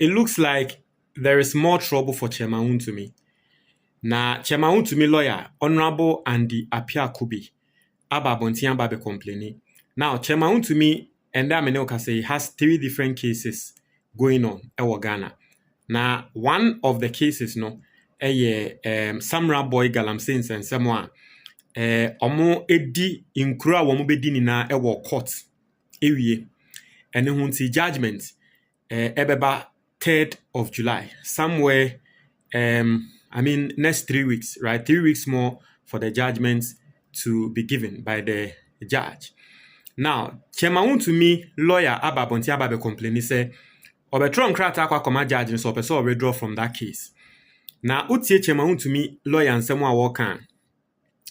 it looks like there is more trouble for Chairman Wontumi. Na Chairman Wontumi lawyer, Honorable Andy Appiah-Kubi, aba bontian ba be complaining. Now, Chairman Wontumi, and that many say he has 3 different cases going on in Ghana. Now, one of the cases, Samra boy galamsey and someone, omo edi inkura womo bedi nina ewo court ewie. And then hunti judgment, ebeba 3rd of July, somewhere, next 3 weeks, right? 3 weeks more for the judgment to be given by the judge. Now, Chairman Wontumi lawyer aba bonti aba be complain say obetron krata akwa koma judge so person withdraw from that case. Now, utie Chairman Wontumi lawyer nsemo a wokan.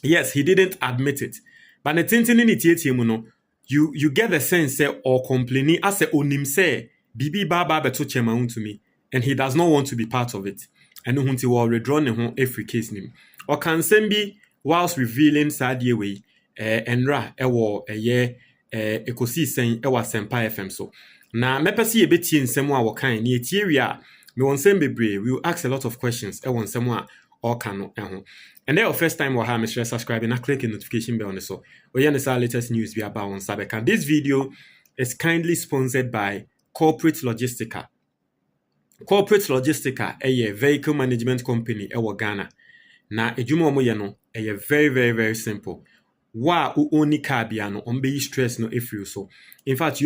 Yes, he didn't admit it. But the tintini ni tie mu no, you get the sense say or complaining as a onim say bibi baba beto Chairman Wontumi and he does not want to be part of it. And hunti will withdraw ne ho every case nim. Or can sembi whilst revealing sadie way enra ewo eye ekosi sen ewa Sempa FM so. Na mepesi ebeti nsemo a wokan ni etie wi a me won sem bebre we will ask a lot of questions ewon nsemo a all can eho. And then your first time we have Mr. subscribing and click the notification bell on the so. We have the latest news we about on Sabeka. This video is kindly sponsored by Corporate Logistica. Corporate Logistica a vehicle management company ewo Ghana. Na ejuma omo ye no very very very simple. Wa u only car bia no on be stress no efiri so. In fact,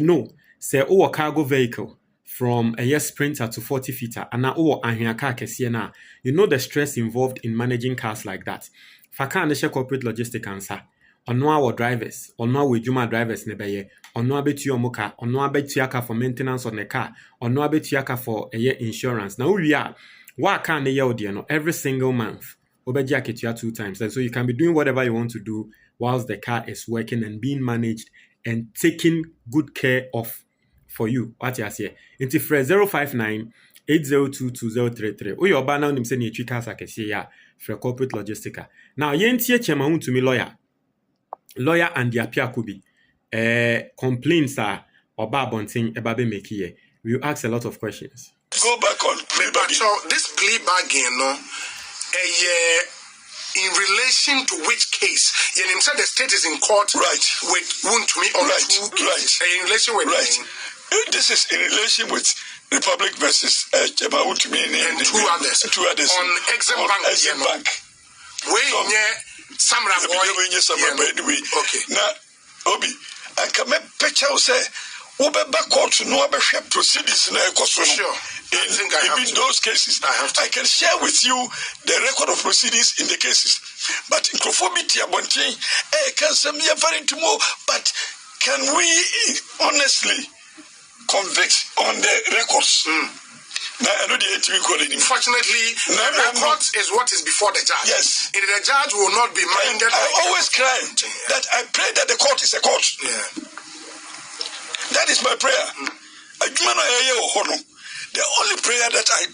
say o cargo vehicle from a sprinter to 40 feeter and now o ahia car kese na, the stress involved in managing cars like that. Faka and the Corporate Logistic answer. Ono our drivers, ono our juma drivers ne beye, ono abetu your car, ono abetu your car for maintenance on the car, ono abetu your car for a year insurance. Now we are what can the year every single month. Obeji aketua 2 times. And so you can be doing whatever you want to do whilst the car is working and being managed and taking good care of for you. What you say? Into fresh 059 8022033. O your banner nim say ni etwi cars akese ya for Corporate Logistica. Now yentie Chairman Wontumi lawyer and the Appiah-Kubi complaints are oba bonting ebabe make here. We will ask a lot of questions. Go back on plea bargain. So this plea bargain, in relation to which case? You said the state is in court, right, with Wontumi on right, 2 cases. Right. In relation with right. This is in relation with Republic versus Chairman Wontumi and 2 others. 2 others on Exim Bank. Where Samra boy. Okay. Now, Obi, I can make picture say. Obeba court no abehwe proceedings na ekoso. Sure. In those cases, I can share with you the record of proceedings in the cases. But in conformity abontin, can some be very to more, but can we honestly convict on the records? Now, I know the ATV calling. Unfortunately, the record is what is before the judge. Yes. The judge will not be minded. I always cry that I pray that the court is a court. Yeah. That is my prayer. The only prayer that I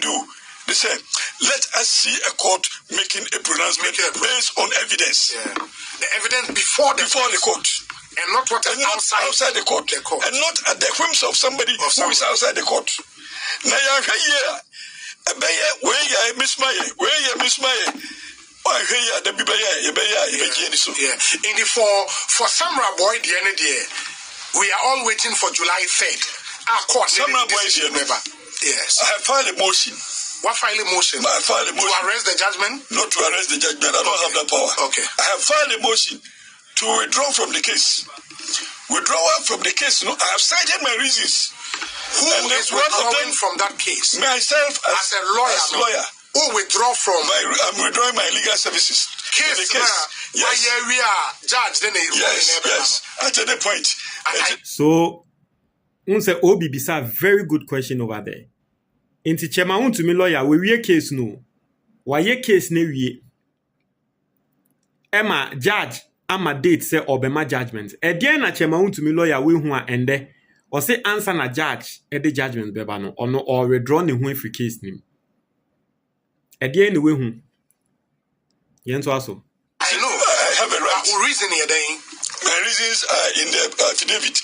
do, they say, let us see a court making a pronouncement based on evidence. Yeah. The evidence before the court. And not what is outside the court. And not at the whims of somebody who is outside the court. Now, miss my for Samra boy the end of the year. We are all waiting for July 3rd. Our court. Yes. I have filed a motion. What file a motion? I filed a motion. To arrest the judgment? Not to arrest the judgment. I don't have that power. Okay. I have filed a motion to withdraw from the case. Withdrawal from the case. I have cited my reasons. Who is withdrawing from that case? Myself as a lawyer. Who withdraw from? I'm withdrawing my legal services. Case. Yes. We are judge. Then yes. At any point. So, unse Obi bisa very good question over there. Inti Chairman Wontumi lawyer we case no. Why case ne wie? Emma judge ama date say obema judgment. Again na Chairman Wontumi lawyer we hu a ende. Or say answer na judge e the judgment beba no or withdraw ne hu free case nim. Again we hu. Yen so aso. I know. I have a right. Reason here then. My reasons are in the affidavit,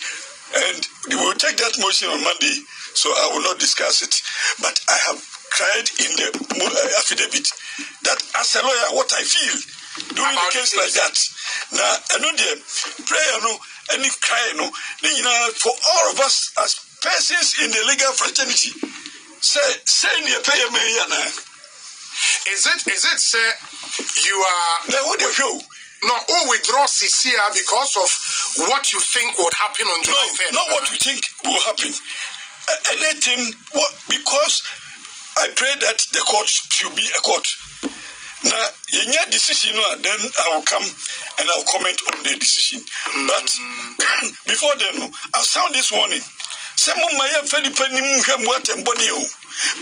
and we will take that motion on Monday so I will not discuss it. But I have cried in the affidavit that as a lawyer, what I feel during a case like that. Now, I know the prayer, no, any cry, no, for all of us as persons in the legal fraternity, say near pay me, Is it say you are withdraw CCR because of what you think would happen on July 10th? Not what you think will happen. Anything, because I pray that the court should be a court. Now, in your decision, then I will come and I'll comment on the decision. But before then, I'll sound this warning. Someone may have any penny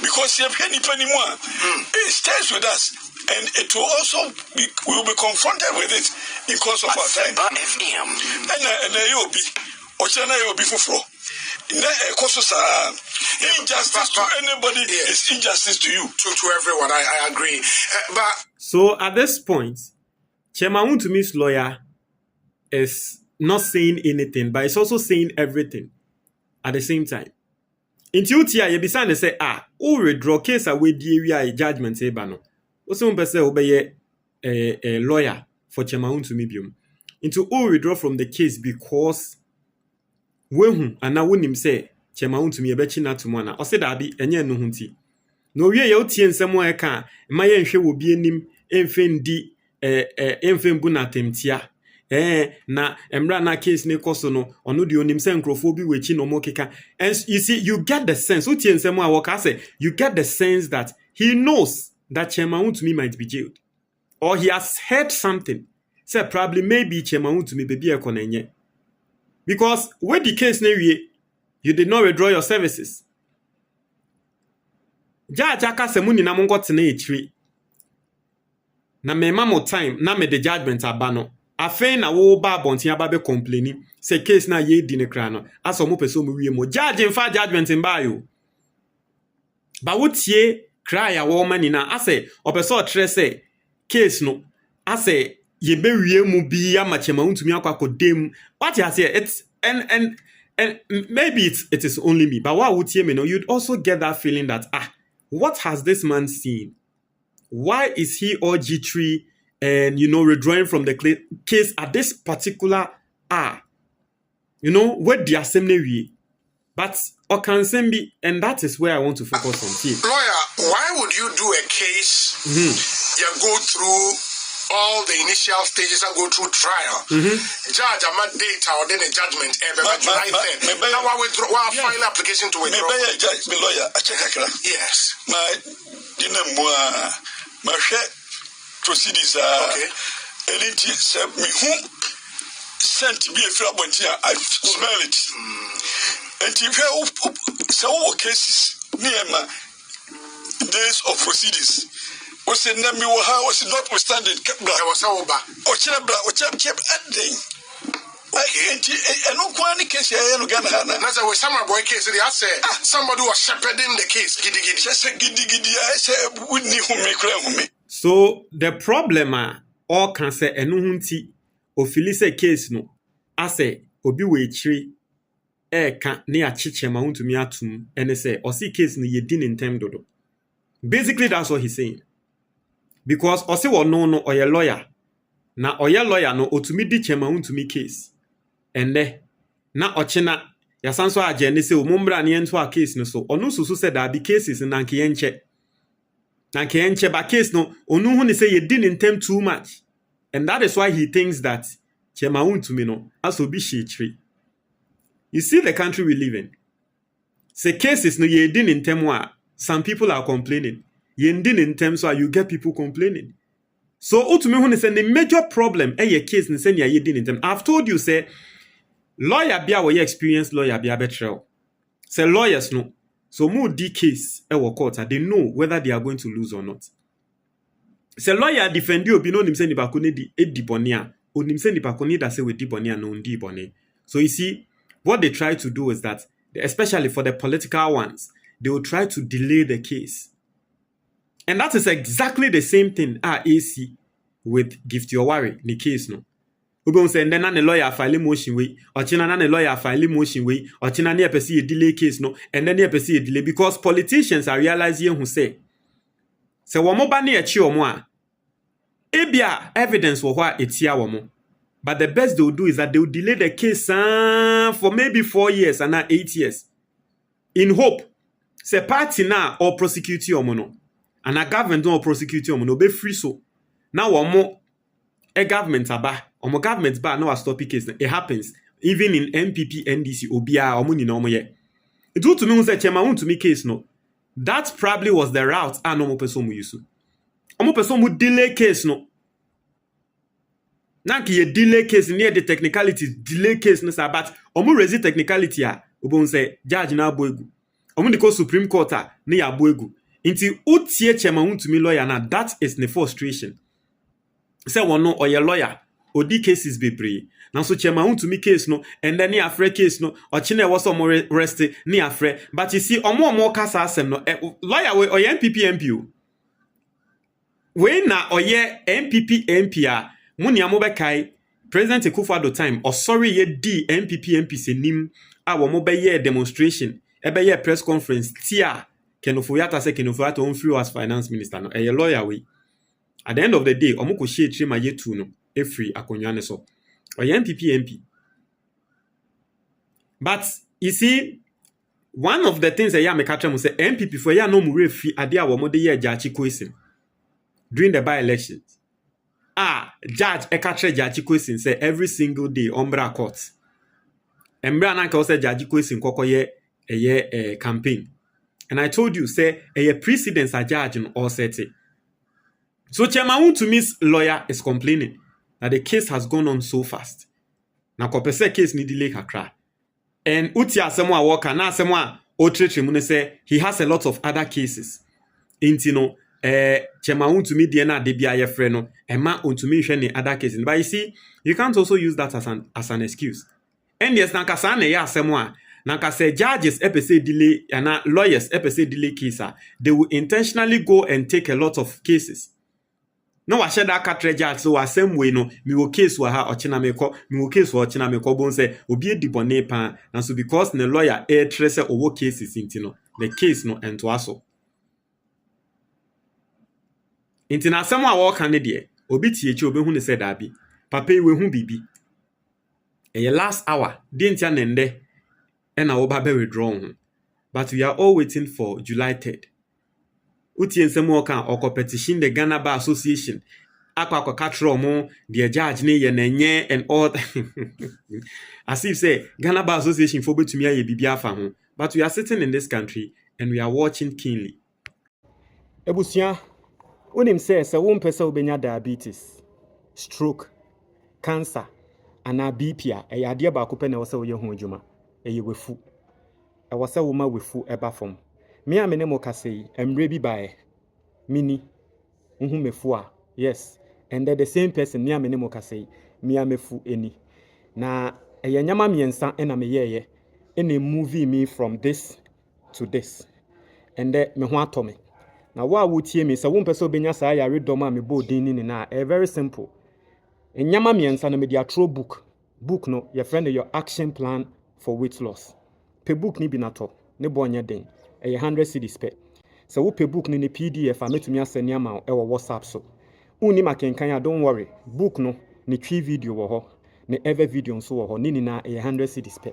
because you have any penny more. It stays with us, and it will also be, we will be confronted with it in course of our time. And you'll be, Ochana, you'll be for. Injustice to anybody is injustice to you. To everyone, I agree. But so at this point, Chairman Wontumi's lawyer is not saying anything, but it's also saying everything at the same time. Into Utia, you be saying they say, who withdraw case away the area judgment say bano. Also, person obey a lawyer for Chairman Wontumi biom. Into who withdraw from the case because when and now when him say Chairman Wontumi e bechi na tumwana. O say da bi enye no hunti. No wie ye otie nsemo e ka ma ye nhwe wo bi enim emfendi emfembu na temtia. Na emra na case ne koso no ono de onim se nkrofo bi wechi no mo keka. And you see, you get the sense otie nsemo a woka say you get the sense that he knows that Chairman Wontumi might be jailed, or he has heard something. Say probably maybe Chairman Wontumi be e konenye. Because when the case ne wie, you did not withdraw your services. Judge aka se muni na mongo tena etri. Na me mamo time na me the judgment abano. Afen na wo ba bonti aba be complaining. Se case na ye di ne kra no. Aso mo peso mo wie mo. Judge mfa judgment mba yo. Ba wotie cry ya wo mani na ase opeso tre se case no. Ase ye be wie mu bi ya ma Chairman Wontumi akwakodem. What you say it's and maybe it is only me, but what would you know? You'd also get that feeling that what has this man seen? Why is he all G3 and withdrawing from the case at this particular what the assembly? But Okansembi, and that is where I want to focus on here. Lawyer, why would you do a case? You go through all the initial stages and go through trial. Judge, I'm not data or then a judgment. July 10th. Now I withdraw. File application to withdraw. My lawyer, I check. Yes. My proceedings are okay. Anything me who sent to be a friend, I smell it. And if you some cases near my days of proceedings. Was it name was notwithstanding kept black was over or kept ending. And no quantity case here no Ghana. That's a summer boy case. They say somebody was shepherding the case. So the problem all can say enuhunti ofilise case no ase obi we chiri ka ne achiche ma Wontumi atum ene say o see case no yedi in term dodo. Basically that's what he's saying. Because ose wo no oye lawyer na oye lawyer no otumi di Chairman Wontumi case ende na ochina yasanso agene se omumbra ne ento a case no so onu susu said that the cases na nke yenche ba case no onu hu ne say ye di in term too much, and that is why he thinks that Chairman Wontumi no aso bi shechiri. You see the country we live in, say cases no ye di in term wa some people are complaining. Yendin in terms so you get people complaining. So ultimately when say the major problem your case ni say ya yedin in term. I've told you say lawyer bia we experienced lawyer bia betrayal. Say lawyers no. So more D case court they know whether they are going to lose or not. Say lawyer defend you obi no nim say ni bakone di edibonia. Onim say ni bakone da say we dibonia no ndi bone. So you see what they try to do is that especially for the political ones, they will try to delay the case. And that is exactly the same thing AC with Gift Your Worry, the case no. Ubon say then na lawyer file motion we ochina na lawyer file motion we ochina na pese delay case no and then pese delay because politicians are realizing who say womo ba na echi omo a ebia evidence wo ho a etia womo. But the best they will do is that they will delay the case for maybe 4 years and now 8 years. In hope, say party now or prosecute you no. And a government don't prosecute you no be free so. Now one more a government aba, or government ba no a stop case. It happens even in MPP, NDC, OBA, or money no more yet. It do to me say chema to me case no. That probably was the route and no more person we use. Omo person would delay case no. Nanki ye delay case near the technicalities delay case no sa but omu raise technicality a obon say judge na aboegu omu de ko Supreme Court a na ya aboegu nti utie chema wontumi lawyer na that is the frustration say wono oye lawyer odi cases bebre na so chema wontumi case no and then ya free case no ochi na was omo rest na ya free but you see omo kasa asem no lawyer we oye MPP MP we na oye MPP MP a Muni amobekai President Akufo-Addo time or sorry ye di MPP senim a wo be ye demonstration ebe ye press conference tia Kenofo-Yatta say Kenofo-Yatta on free as finance minister no a lawyer we at the end of the day omoko share three ma yetu no e free akonwa ne so or MPP but you see one of the things that ya make attrem say MPP for ya no mu refi ade a wo mo de ye jachi question during the by elections. Judge Ekatre Judge question say every single day Umbra court. Embra nanka say Judge question koko ye campaign. And I told you say a precedence a judge in all setting. So Chema Wontumi's lawyer is complaining that the case has gone on so fast. Na kopese case ni delay kakra. And uti asemwa waka na asemwa otretre mu say he has a lot of other cases. Intino Chema Wontumi die na de bia ye frɛ no ema ontumi hwɛ ne other cases. But you see, you can't also use that as an excuse. And yes, nanka sa na ya asɛm a nanka say judges epese delay and lawyers epese delay case they will intentionally go and take a lot of cases. No wa share that katre judge so asɛm we no mi wo case wa ha ɔkyena mekɔ mi wo case wa ɔkyena mekɔ bon say obi edi bɔne pa na so because the lawyer tre say owo cases inti no the case no ento aso. Inti na asɛm a wɔka ne de obi tie chi obehu ne sɛ dabi papa we hu bibi e last hour de ntia nende e na wo ba be withdraw ho but we are all waiting for July 3rd. Utie nsɛm wɔka ɔkɔ the Ghana Bar Association akwa katro mo the judge ne ye nenye and all as if say Ghana Bar Association for betumi aye bibi afa ho but we are sitting in this country and we are watching keenly. Ebusia unim say wo mpesa obenya diabetes, stroke, cancer, ana BP a ade ba ko pe na wo se wo ye ho adwuma eye wefu e wo se wo ma wefu eba fom me a me ne mo kase emre bi bae mini hu mefu a yes and the same person me a me ne mo kase me a mefu eni na eye nyama miensa na me yeye ena movie me from this to this and me ho atome. Now, what would you me? So, one person be nyasa ya read doma me bo dini ni na. Very simple. In nyama miensa na media throw book. Book no, your friend your action plan for weight loss. Pe book ni binato. Ne bo nya den. 100 cedis pe. So, wo pe book ni PDF a metumi aseni ama e wo WhatsApp so. Uni makenkan ya don't worry. Book no ni twi video wo ho. Ne ever video so wo ho. Ni na 100 cedis pe.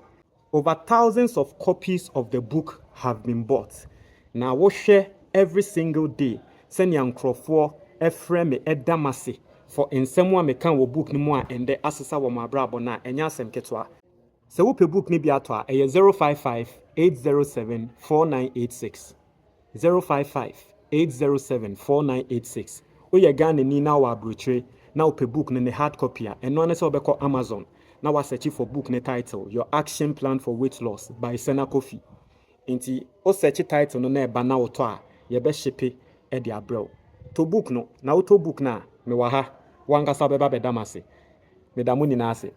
Over thousands of copies of the book have been bought. Now, wo share every single day send your nkrofo efreme edamase for ensemu a meka wo book ni mu a ende asesa wo mabrabo na enya asem ketwa se wo pe book ni bi ato a 055 807 4986 055 807 4986 oye Ghana ni na wa abrochire na wo pe book ni ne hard copy a eno ne se obekọ Amazon na wa search for book ni title Your Action Plan for Weight Loss by Sena Kofi. Inti o search title no na eba na woto a ye be shipe e de abrel to book no na auto book na me wa ha wankasa beba bedamase me da muni na ase